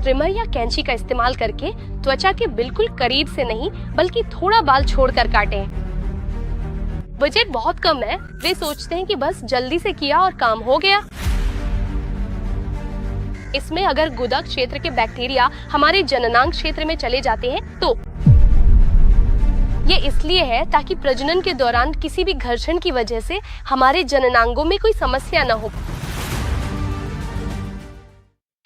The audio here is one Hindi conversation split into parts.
ट्रिमर या कैंची का इस्तेमाल करके त्वचा के बिल्कुल करीब से नहीं बल्कि थोड़ा बाल छोड़कर काटें। बजट बहुत कम है, वे सोचते हैं कि बस जल्दी से किया और काम हो गया। इसमें अगर गुदा क्षेत्र के बैक्टीरिया हमारे जननांग क्षेत्र में चले जाते हैं तो ये इसलिए है ताकि प्रजनन के दौरान किसी भी घर्षण की वजह से हमारे जननांगों में कोई समस्या न हो।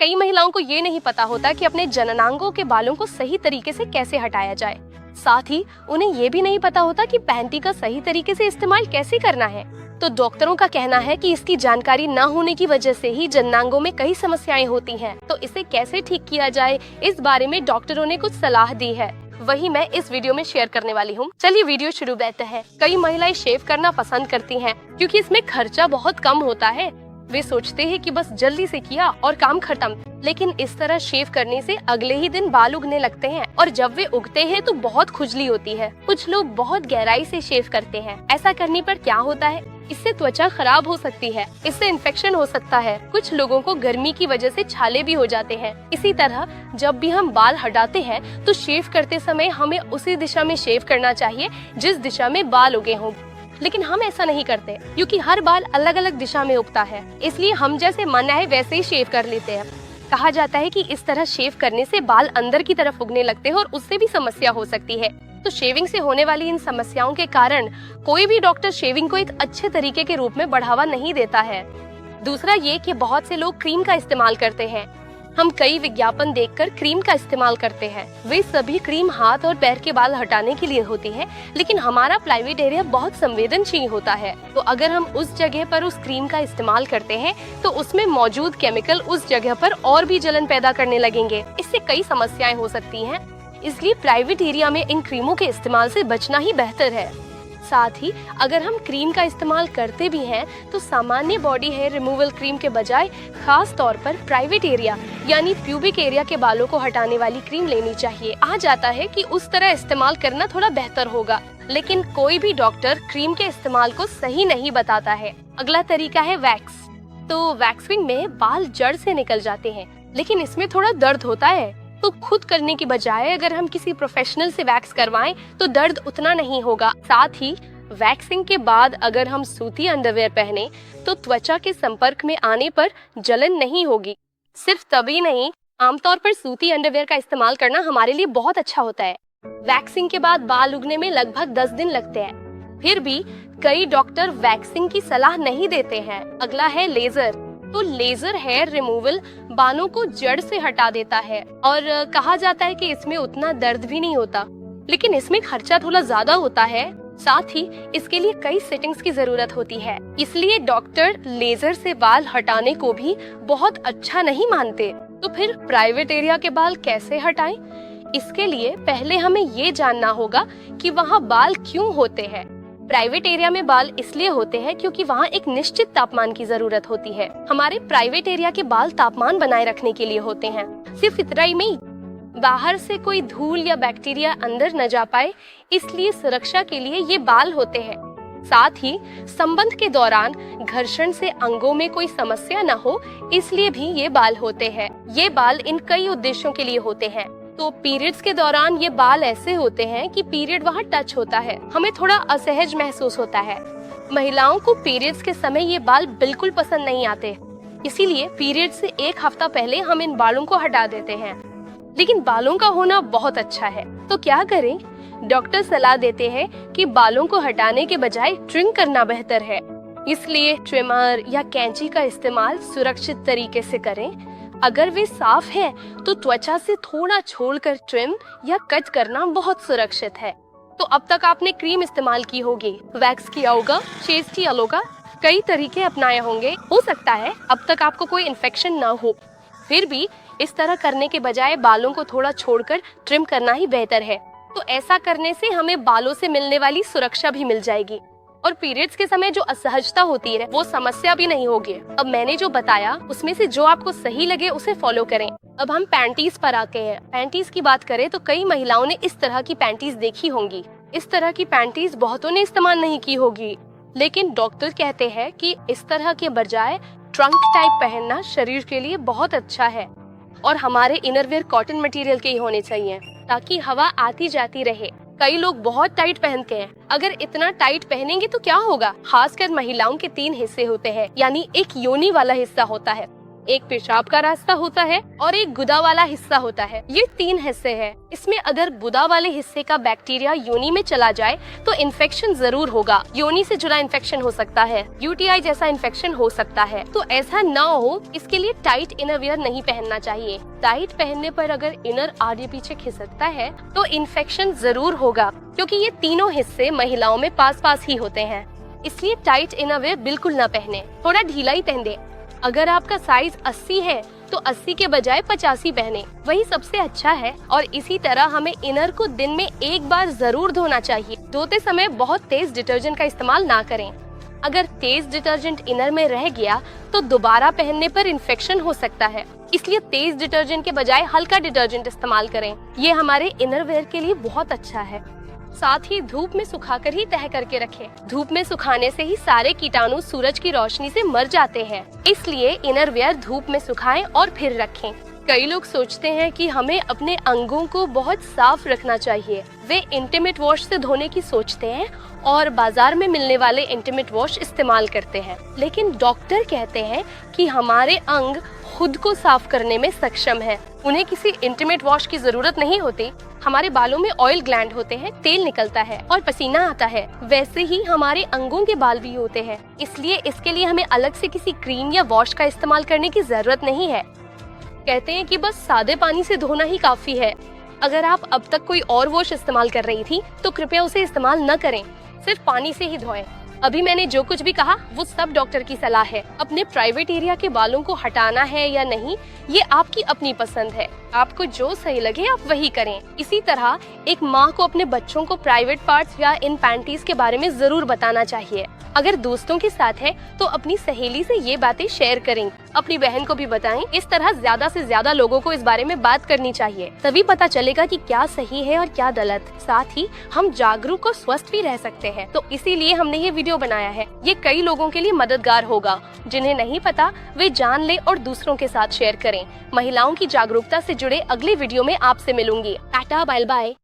कई महिलाओं को ये नहीं पता होता कि अपने जननांगों के बालों को सही तरीके से कैसे हटाया जाए। साथ ही उन्हें ये भी नहीं पता होता कि पैंटी का सही तरीके से इस्तेमाल कैसे करना है। तो डॉक्टरों का कहना है कि इसकी जानकारी न होने की वजह से ही जननांगों में कई समस्याएं होती हैं। तो इसे कैसे ठीक किया जाए, इस बारे में डॉक्टरों ने कुछ सलाह दी है, वही मैं इस वीडियो में शेयर करने वाली हूँ। चलिए वीडियो शुरू करते हैं। कई महिलाएं शेव करना पसंद करती हैं क्योंकि इसमें खर्चा बहुत कम होता है। वे सोचते हैं कि बस जल्दी से किया और काम खत्म, लेकिन इस तरह शेव करने से अगले ही दिन बाल उगने लगते हैं और जब वे उगते हैं तो बहुत खुजली होती है। कुछ लोग बहुत गहराई से शेव करते हैं। ऐसा करने पर क्या होता है, इससे त्वचा खराब हो सकती है, इससे इन्फेक्शन हो सकता है। कुछ लोगों को गर्मी की वजह से छाले भी हो जाते हैं। इसी तरह जब भी हम बाल हटाते हैं तो शेव करते समय हमें उसी दिशा में शेव करना चाहिए जिस दिशा में बाल उगे हों। लेकिन हम ऐसा नहीं करते क्योंकि हर बाल अलग अलग दिशा में उगता है, इसलिए हम जैसे मन आए वैसे ही शेव कर लेते हैं। कहा जाता है कि इस तरह शेव करने से बाल अंदर की तरफ उगने लगते हैं और उससे भी समस्या हो सकती है। तो शेविंग से होने वाली इन समस्याओं के कारण कोई भी डॉक्टर शेविंग को एक अच्छे तरीके के रूप में बढ़ावा नहीं देता है। दूसरा ये कि बहुत से लोग क्रीम का इस्तेमाल करते हैं। हम कई विज्ञापन देखकर क्रीम का इस्तेमाल करते हैं। वे सभी क्रीम हाथ और पैर के बाल हटाने के लिए होती है, लेकिन हमारा प्राइवेट एरिया बहुत संवेदनशील होता है। तो अगर हम उस जगह पर उस क्रीम का इस्तेमाल करते हैं तो उसमें मौजूद केमिकल उस जगह पर और भी जलन पैदा करने लगेंगे। इससे कई समस्याएं हो सकती हैं। इसलिए प्राइवेट एरिया में इन क्रीमों के इस्तेमाल से बचना ही बेहतर है। साथ ही अगर हम क्रीम का इस्तेमाल करते भी हैं तो सामान्य बॉडी हेयर रिमूवल क्रीम के बजाय खास तौर पर प्राइवेट एरिया यानी प्यूबिक एरिया के बालों को हटाने वाली क्रीम लेनी चाहिए। कहा जाता है कि उस तरह इस्तेमाल करना थोड़ा बेहतर होगा, लेकिन कोई भी डॉक्टर क्रीम के इस्तेमाल को सही नहीं बताता है। अगला तरीका है वैक्स। तो वैक्सिंग में बाल जड़ से निकल जाते हैं, लेकिन इसमें थोड़ा दर्द होता है। तो खुद करने की बजाय अगर हम किसी प्रोफेशनल से वैक्स करवाएं तो दर्द उतना नहीं होगा। साथ ही वैक्सिंग के बाद अगर हम सूती अंडरवेयर पहने तो त्वचा के संपर्क में आने पर जलन नहीं होगी। सिर्फ तभी नहीं, आमतौर पर सूती अंडरवेयर का इस्तेमाल करना हमारे लिए बहुत अच्छा होता है। वैक्सिंग के बाद बाल उगने में लगभग 10 दिन लगते हैं। फिर भी कई डॉक्टर वैक्सिंग की सलाह नहीं देते हैं। अगला है लेजर। तो लेजर हेयर रिमूवल बालों को जड़ से हटा देता है और कहा जाता है कि इसमें उतना दर्द भी नहीं होता, लेकिन इसमें खर्चा थोड़ा ज्यादा होता है। साथ ही इसके लिए कई सेटिंग्स की जरूरत होती है, इसलिए डॉक्टर लेजर से बाल हटाने को भी बहुत अच्छा नहीं मानते। तो फिर प्राइवेट एरिया के बाल कैसे हटाएं? इसके लिए पहले हमें ये जानना होगा कि वहाँ बाल क्यों होते हैं। प्राइवेट एरिया में बाल इसलिए होते हैं क्योंकि वहाँ एक निश्चित तापमान की जरूरत होती है। हमारे प्राइवेट एरिया के बाल तापमान बनाए रखने के लिए होते हैं। सिर्फ इतना ही नहीं, बाहर से कोई धूल या बैक्टीरिया अंदर न जा पाए, इसलिए सुरक्षा के लिए ये बाल होते हैं। साथ ही संबंध के दौरान घर्षण से अंगों में कोई समस्या न हो, इसलिए भी ये बाल होते हैं। ये बाल इन कई उद्देश्यों के लिए होते हैं। तो पीरियड्स के दौरान ये बाल ऐसे होते हैं कि पीरियड वहाँ टच होता है, हमें थोड़ा असहज महसूस होता है। महिलाओं को पीरियड्स के समय ये बाल बिल्कुल पसंद नहीं आते, इसीलिए पीरियड से एक हफ्ता पहले हम इन बालों को हटा देते हैं। लेकिन बालों का होना बहुत अच्छा है, तो क्या करें? डॉक्टर सलाह देते हैं कि बालों को हटाने के बजाय ट्रिम करना बेहतर है, इसलिए ट्रिमर या कैंची का इस्तेमाल सुरक्षित तरीके से करें। अगर वे साफ है तो त्वचा से थोड़ा छोड़कर ट्रिम या कट करना बहुत सुरक्षित है। तो अब तक आपने क्रीम इस्तेमाल की होगी, वैक्स किया होगा, शेव किया होगा, कई तरीके अपनाए होंगे। हो सकता है अब तक आपको कोई इन्फेक्शन ना हो, फिर भी इस तरह करने के बजाय बालों को थोड़ा छोड़कर ट्रिम करना ही बेहतर है। तो ऐसा करने से हमें बालों से मिलने वाली सुरक्षा भी मिल जाएगी और पीरियड्स के समय जो असहजता होती है वो समस्या भी नहीं होगी। अब मैंने जो बताया उसमें से जो आपको सही लगे उसे फॉलो करें। अब हम पैंटीज पर आते हैं। पैंटीज की बात करें तो कई महिलाओं ने इस तरह की पैंटीज देखी होंगी। इस तरह की पैंटीज बहुतों ने इस्तेमाल नहीं की होगी, लेकिन डॉक्टर कहते हैं कि इस तरह के बजाय ट्रंक टाइप पहनना शरीर के लिए बहुत अच्छा है। और हमारे इनरवियर कॉटन मटेरियल के ही होने चाहिए ताकि हवा आती जाती रहे। कई लोग बहुत टाइट पहनते हैं। अगर इतना टाइट पहनेंगे तो क्या होगा? खासकर महिलाओं के 3 हिस्से होते हैं, यानी एक योनि वाला हिस्सा होता है, एक पेशाब का रास्ता होता है और एक गुदा वाला हिस्सा होता है। ये 3 हिस्से हैं। इसमें अगर गुदा वाले हिस्से का बैक्टीरिया योनि में चला जाए तो इन्फेक्शन जरूर होगा। योनि से जुड़ा इन्फेक्शन हो सकता है, यूटीआई जैसा इन्फेक्शन हो सकता है। तो ऐसा ना हो, इसके लिए टाइट इनरवियर नहीं पहनना चाहिए। टाइट पहनने पर अगर इनर आगे पीछे खिसकता है तो इन्फेक्शन जरूर होगा, क्योंकि ये तीनों हिस्से महिलाओं में पास पास ही होते हैं। इसलिए टाइट इनरवियर बिल्कुल ना पहने, थोड़ा ढीला ही पहने। अगर आपका साइज 80 है तो 80 के बजाय 85 पहने, वही सबसे अच्छा है। और इसी तरह हमें इनर को दिन में 1 बार जरूर धोना चाहिए। धोते समय बहुत तेज डिटर्जेंट का इस्तेमाल ना करें। अगर तेज डिटर्जेंट इनर में रह गया तो दोबारा पहनने पर इन्फेक्शन हो सकता है। इसलिए तेज डिटर्जेंट के बजाय हल्का डिटर्जेंट इस्तेमाल करें। ये हमारे इनरवेयर के लिए बहुत अच्छा है। साथ ही धूप में सुखाकर ही तह करके रखें। धूप में सुखाने से ही सारे कीटाणु सूरज की रोशनी से मर जाते हैं। इसलिए इनरवियर धूप में सुखाएं और फिर रखें। कई लोग सोचते हैं कि हमें अपने अंगों को बहुत साफ रखना चाहिए। वे इंटीमेट वॉश से धोने की सोचते हैं और बाजार में मिलने वाले इंटीमेट वॉश इस्तेमाल करते हैं। लेकिन डॉक्टर कहते हैं कि हमारे अंग खुद को साफ करने में सक्षम है। उन्हें किसी इंटीमेट वॉश की जरूरत नहीं होती। हमारे बालों में ऑयल ग्लैंड होते हैं, तेल निकलता है और पसीना आता है। वैसे ही हमारे अंगों के बाल भी होते हैं। इसलिए इसके लिए हमें अलग से किसी क्रीम या वॉश का इस्तेमाल करने की जरूरत नहीं है। कहते हैं कि बस सादे पानी से धोना ही काफी है। अगर आप अब तक कोई और वॉश इस्तेमाल कर रही थी तो कृपया उसे इस्तेमाल न करें, सिर्फ पानी से ही धोएं। अभी मैंने जो कुछ भी कहा वो सब डॉक्टर की सलाह है। अपने प्राइवेट एरिया के बालों को हटाना है या नहीं, ये आपकी अपनी पसंद है। आपको जो सही लगे आप वही करें। इसी तरह एक माँ को अपने बच्चों को प्राइवेट पार्ट्स या इन पैंटीज के बारे में जरूर बताना चाहिए। अगर दोस्तों के साथ है तो अपनी सहेली से ये बातें शेयर करें, अपनी बहन को भी बताएं। इस तरह ज्यादा से ज्यादा लोगों को इस बारे में बात करनी चाहिए, तभी पता चलेगा कि क्या सही है और क्या गलत। साथ ही हम जागरूक और स्वस्थ भी रह सकते हैं। तो इसीलिए हमने ये वीडियो बनाया है। ये कई लोगों के लिए मददगार होगा। जिन्हें नहीं पता वे जान ले और दूसरों के साथ शेयर करें। महिलाओं की जागरूकता से जुड़े अगले वीडियो में आपसे मिलूंगी। Tata, bye bye.